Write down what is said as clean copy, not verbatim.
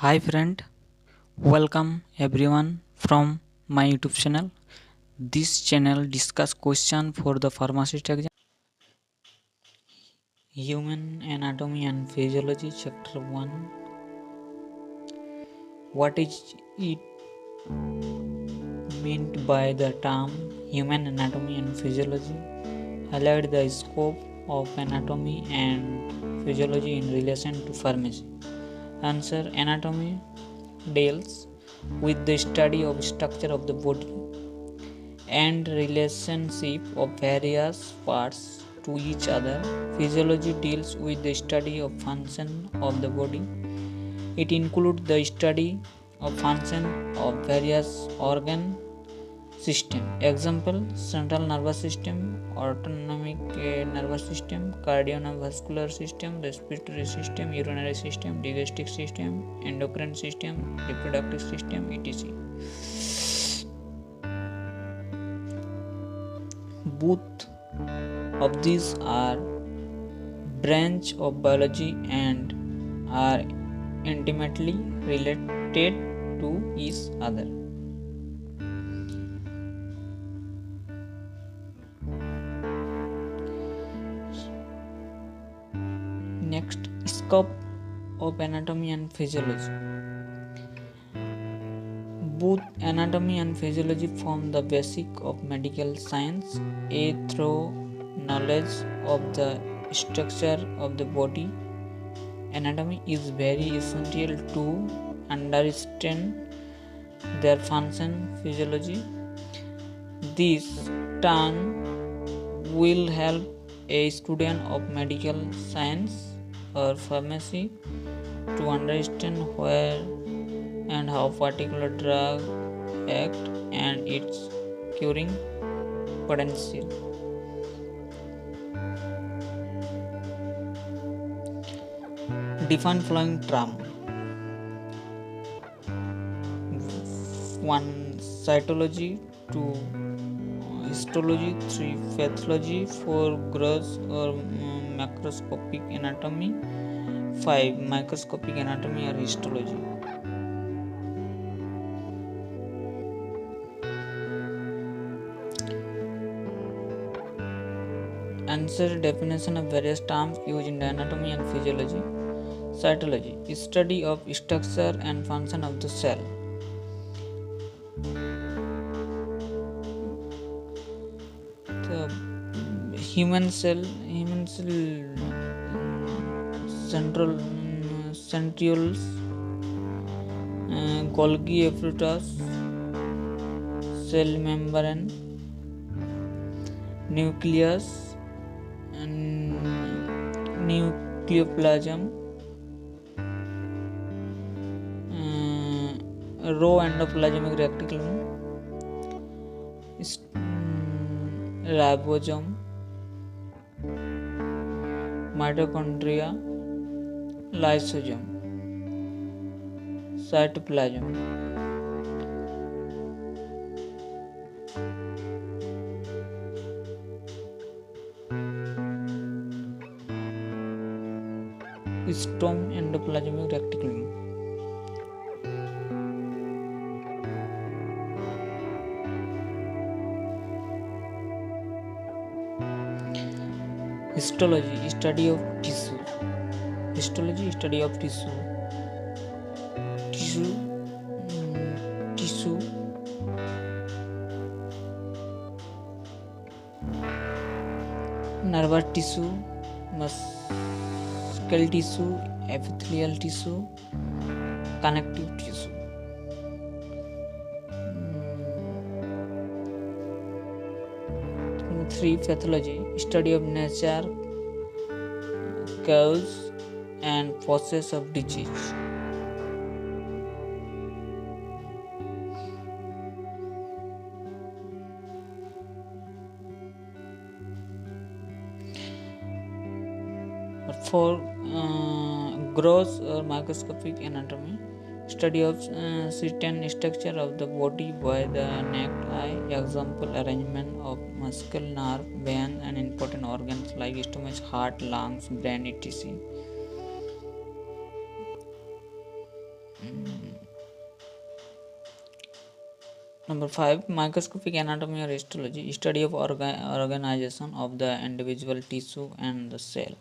Hi friend, welcome everyone from my YouTube channel. This channel discuss question for the pharmacist exam. Human anatomy and physiology chapter 1. What is it meant by the term human anatomy and physiology? Highlight the scope of anatomy and physiology in relation to pharmacy. Answer: anatomy deals with the study of structure of the body and relationship of various parts to each other. Physiology deals with the study of function of the body. It includes the study of function of various organ system. Example: central nervous system, autonomic nervous system, cardiovascular system, respiratory system, urinary system, digestive system, endocrine system, reproductive system, etc. Both of these are branch of biology and are intimately related to each other. Next, scope of anatomy and physiology. Both anatomy and physiology form the basic of medical science. Through knowledge of the structure of the body, anatomy is very essential to understand their function. Physiology. This term will help a student of medical science or pharmacy to understand where and how particular drug act and its curing potential. Define following term. 1. Cytology. 2. Histology. 3. Pathology. 4. Gross or macroscopic anatomy. 5. Microscopic anatomy or histology. Answer: definition of various terms used in anatomy and physiology. Cytology is study of structure and function of the cell. The human cell centrioles, Golgi apparatus, cell membrane, nucleus, nucleoplasm, row endoplasmic reticulum, ribosome, mitochondria, lysosome, cytoplasm. Stome endoplasmic reticulum. Histology, study of tissue. Histology, study of tissue. Tissue. Nervous tissue, muscle tissue, epithelial tissue, connective tissue. 3. Pathology, study of nature, cause and process of disease. For gross or microscopic anatomy, study of certain structure of the body by the naked eye. Example: arrangement of muscle, nerve, veins, and important organs like stomach, heart, lungs, brain, etc. Number 5, microscopic anatomy or histology, study of organization of the individual tissue and the cell.